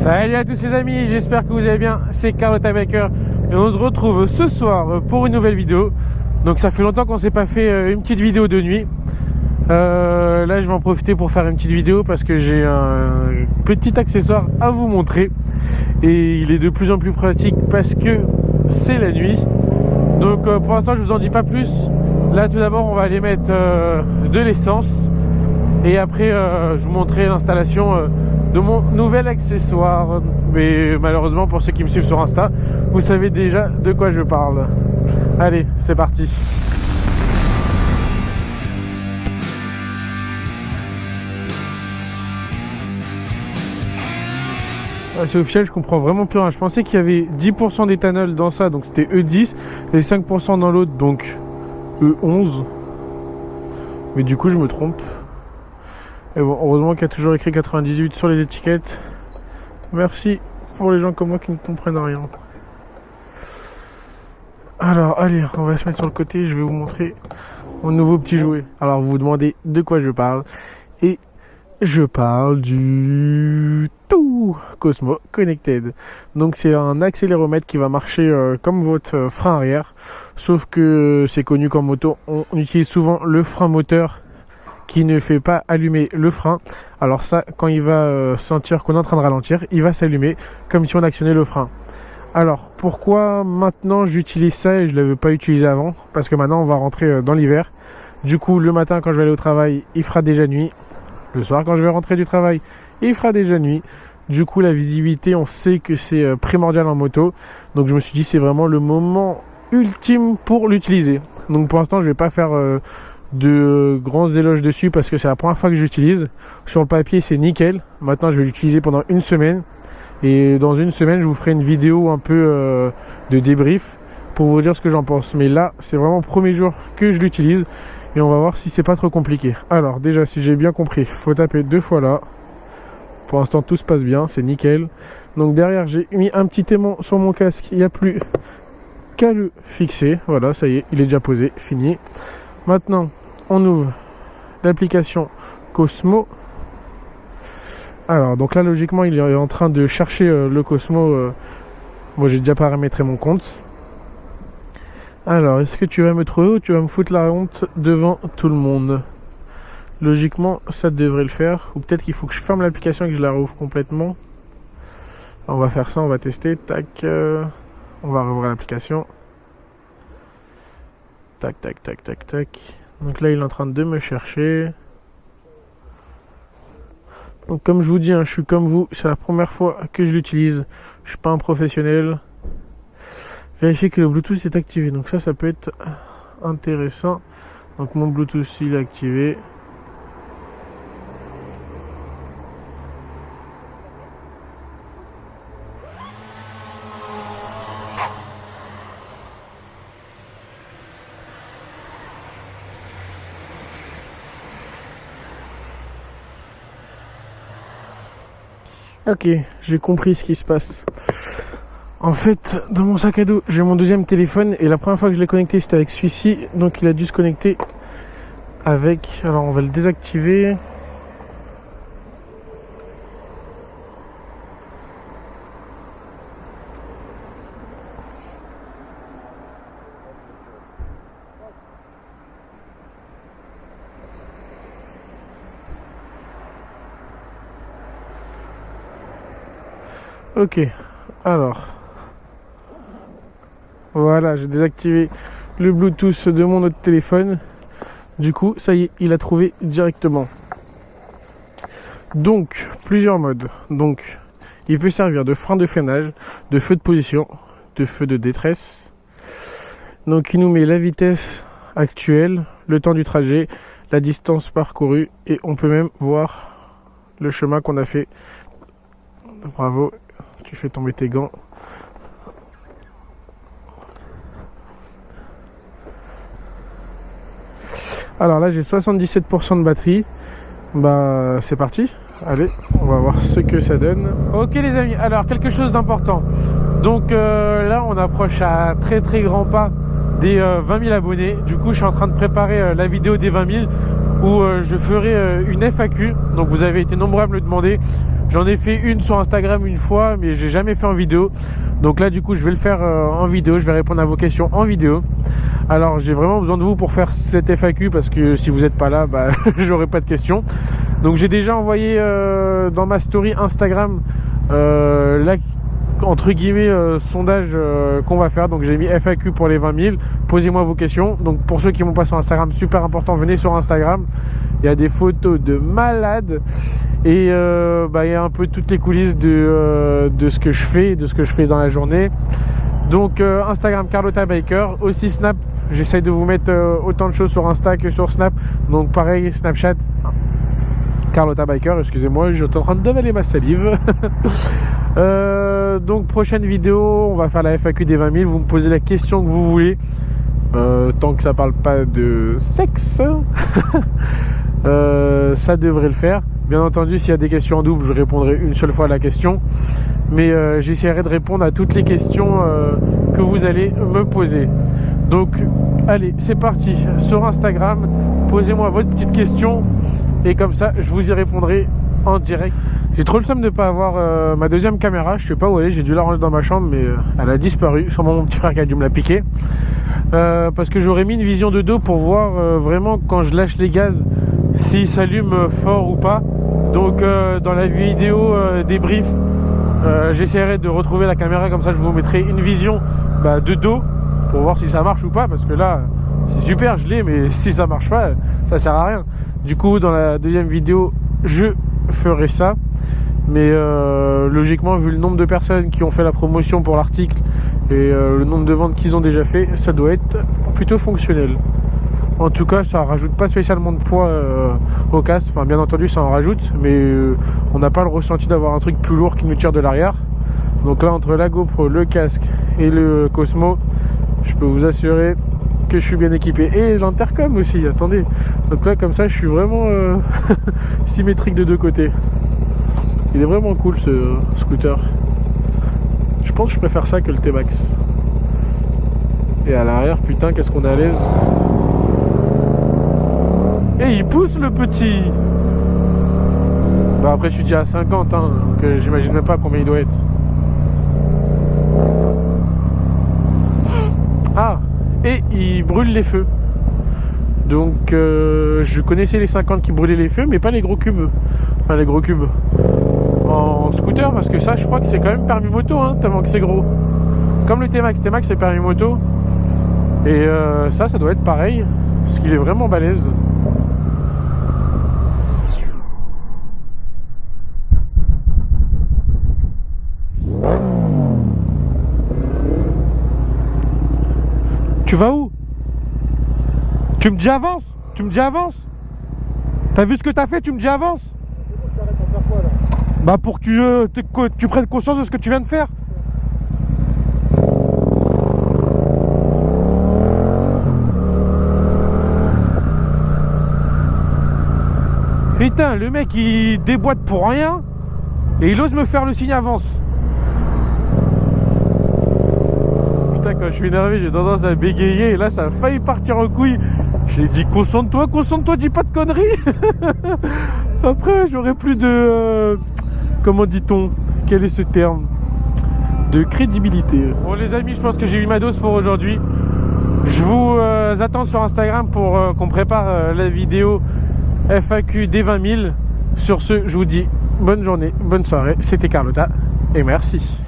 Salut à tous les amis, j'espère que vous allez bien, c'est Carlotta Baker et on se retrouve ce soir pour une nouvelle vidéo. Donc ça fait longtemps qu'on ne s'est pas fait une petite vidéo de nuit. Là je vais en profiter pour faire une petite vidéo parce que j'ai un petit accessoire à vous montrer. Et il est de plus en plus pratique parce que c'est la nuit. Donc pour l'instant je vous en dis pas plus. Là tout d'abord on va aller mettre de l'essence. Et après je vous montrerai l'installation de mon nouvel accessoire. Mais malheureusement pour ceux qui me suivent sur Insta, vous savez déjà de quoi je parle. Allez, c'est parti. C'est officiel, je comprends vraiment plus rien. Je pensais qu'il y avait 10% d'éthanol dans ça, donc c'était E10, et 5% dans l'autre, donc E11. Mais du coup je me trompe. Et bon, heureusement qu'il y a toujours écrit 98 sur les étiquettes. Merci pour les gens comme moi qui ne comprennent rien. Alors, allez, on va se mettre sur le côté. Je vais vous montrer mon nouveau petit jouet. Alors, vous vous demandez de quoi je parle. Et je parle du Cosmo Connected. Donc, c'est un accéléromètre qui va marcher comme votre frein arrière. Sauf que c'est connu qu'en moto, on utilise souvent le frein moteur qui ne fait pas allumer le frein. Alors ça, quand il va sentir qu'on est en train de ralentir, il va s'allumer comme si on actionnait le frein. Alors, pourquoi maintenant j'utilise ça et je ne l'avais pas utilisé avant? Parce que maintenant on va rentrer dans l'hiver. Du coup, le matin quand je vais aller au travail, il fera déjà nuit. Le soir quand je vais rentrer du travail, il fera déjà nuit. Du coup, la visibilité, on sait que c'est primordial en moto. Donc je me suis dit, c'est vraiment le moment ultime pour l'utiliser. Donc pour l'instant, je ne vais pas faire de grands éloges dessus parce que c'est la première fois que j'utilise. Sur le papier c'est nickel. Maintenant je vais l'utiliser pendant une semaine et dans une semaine je vous ferai une vidéo un peu de débrief pour vous dire ce que j'en pense. Mais là c'est vraiment le premier jour que je l'utilise et on va voir si c'est pas trop compliqué. Alors déjà, si j'ai bien compris, faut taper 2 fois là. Pour l'instant tout se passe bien, c'est nickel. Donc derrière j'ai mis un petit aimant sur mon casque, il n'y a plus qu'à le fixer. Voilà, ça y est, il est déjà posé, fini. Maintenant, on ouvre l'application Cosmo. Alors, donc là, logiquement, il est en train de chercher le Cosmo. Moi, j'ai déjà paramétré mon compte. Alors, est-ce que tu vas me trouver ou tu vas me foutre la honte devant tout le monde? Logiquement, ça devrait le faire. Ou peut-être qu'il faut que je ferme l'application et que je la rouvre complètement. On va faire ça, on va tester. Tac. On va rouvrir l'application. Tac, tac, tac, tac, tac. Donc là, il est en train de me chercher. Donc comme je vous dis, hein, je suis comme vous. C'est la première fois que je l'utilise. Je suis pas un professionnel. Vérifier que le Bluetooth est activé. Donc ça peut être intéressant. Donc mon Bluetooth, il est activé. Ok, j'ai compris ce qui se passe. En fait, dans mon sac à dos, j'ai mon deuxième téléphone et la première fois que je l'ai connecté, c'était avec celui-ci. Donc il a dû se connecter avec... Alors on va le désactiver. Ok, alors voilà, j'ai désactivé le Bluetooth de mon autre téléphone. Du coup, ça y est, il a trouvé directement. Donc, plusieurs modes. Donc, il peut servir de frein de freinage, de feu de position, de feu de détresse. Donc, il nous met la vitesse actuelle, le temps du trajet, la distance parcourue et on peut même voir le chemin qu'on a fait. Bravo. Tu fais tomber tes gants. Alors là j'ai 77% de batterie. Bah c'est parti. Allez, on va voir ce que ça donne. Ok les amis, alors quelque chose d'important. Donc là on approche à très très grands pas des 20 000 abonnés. Du coup je suis en train de préparer la vidéo des 20 000 où je ferai une FAQ. Donc vous avez été nombreux à me le demander. J'en ai fait une sur Instagram une fois, mais j'ai jamais fait en vidéo. Donc là, du coup, je vais le faire en vidéo. Je vais répondre à vos questions en vidéo. Alors, j'ai vraiment besoin de vous pour faire cette FAQ parce que si vous n'êtes pas là, bah, j'aurai pas de questions. Donc, j'ai déjà envoyé dans ma story Instagram là, entre guillemets, sondage qu'on va faire. Donc, j'ai mis FAQ pour les 20 000. Posez-moi vos questions. Donc, pour ceux qui m'ont pas sur Instagram, super important, venez sur Instagram. Il y a des photos de malades et il y a un peu toutes les coulisses de ce que je fais, de ce que je fais dans la journée. Donc Instagram Carlotta Biker, aussi Snap, j'essaye de vous mettre autant de choses sur Insta que sur Snap. Donc pareil, Snapchat Carlotta Biker, excusez-moi, je suis en train d'avaler ma salive. Donc prochaine vidéo, on va faire la FAQ des 20 000, vous me posez la question que vous voulez, tant que ça parle pas de sexe. Ça devrait le faire. Bien entendu, s'il y a des questions en double, je répondrai une seule fois à la question. Mais j'essaierai de répondre à toutes les questions que vous allez me poser. Donc, allez, c'est parti. Sur Instagram, posez-moi votre petite question. Et comme ça, je vous y répondrai en direct. J'ai trop le seum de ne pas avoir ma deuxième caméra. Je sais pas où elle est. J'ai dû la ranger dans ma chambre, mais elle a disparu. Sûrement mon petit frère qui a dû me la piquer. Parce que j'aurais mis une vision de dos pour voir vraiment quand je lâche les gaz s'il s'allume fort ou pas. Donc dans la vidéo débrief, j'essaierai de retrouver la caméra, comme ça je vous mettrai une vision de dos pour voir si ça marche ou pas, parce que là c'est super, je l'ai, mais si ça marche pas, ça sert à rien. Du coup dans la deuxième vidéo je ferai ça, mais logiquement vu le nombre de personnes qui ont fait la promotion pour l'article et le nombre de ventes qu'ils ont déjà fait, ça doit être plutôt fonctionnel. En tout cas, ça rajoute pas spécialement de poids au casque. Enfin, bien entendu, ça en rajoute, mais on n'a pas le ressenti d'avoir un truc plus lourd qui nous tire de l'arrière. Donc là, entre la GoPro, le casque et le Cosmo, je peux vous assurer que je suis bien équipé. Et l'intercom aussi, attendez. Donc là, comme ça, je suis vraiment symétrique de deux côtés. Il est vraiment cool ce scooter. Je pense que je préfère ça que le T-Max. Et à l'arrière, putain, qu'est-ce qu'on est à l'aise. Et il pousse le petit. Bah après je suis déjà à 50 hein, donc j'imagine même pas combien il doit être. Ah, et il brûle les feux. Donc je connaissais les 50 qui brûlaient les feux, mais pas les gros cubes. Enfin les gros cubes en scooter, parce que ça je crois que c'est quand même permis moto hein, tellement que c'est gros. Comme le T-Max, T-Max c'est permis moto. Et ça doit être pareil, parce qu'il est vraiment balèze. Tu vas où? Tu me dis avance? Tu me dis avance? T'as vu ce que t'as fait? Tu me dis avance? C'est bon, je t'arrête pour faire quoi là? Bah pour que tu prennes conscience de ce que tu viens de faire. Putain, le mec il déboîte pour rien et il ose me faire le signe avance. Putain, quand je suis énervé, j'ai tendance à bégayer et là ça a failli partir en couille. J'ai dit concentre-toi, dis pas de conneries. Après, j'aurai plus de comment dit-on? Quel est ce terme? De crédibilité. Bon les amis, je pense que j'ai eu ma dose pour aujourd'hui. Je vous attends sur Instagram pour qu'on prépare la vidéo FAQ des 20 000. Sur ce, je vous dis bonne journée, bonne soirée. C'était Carlotta et merci.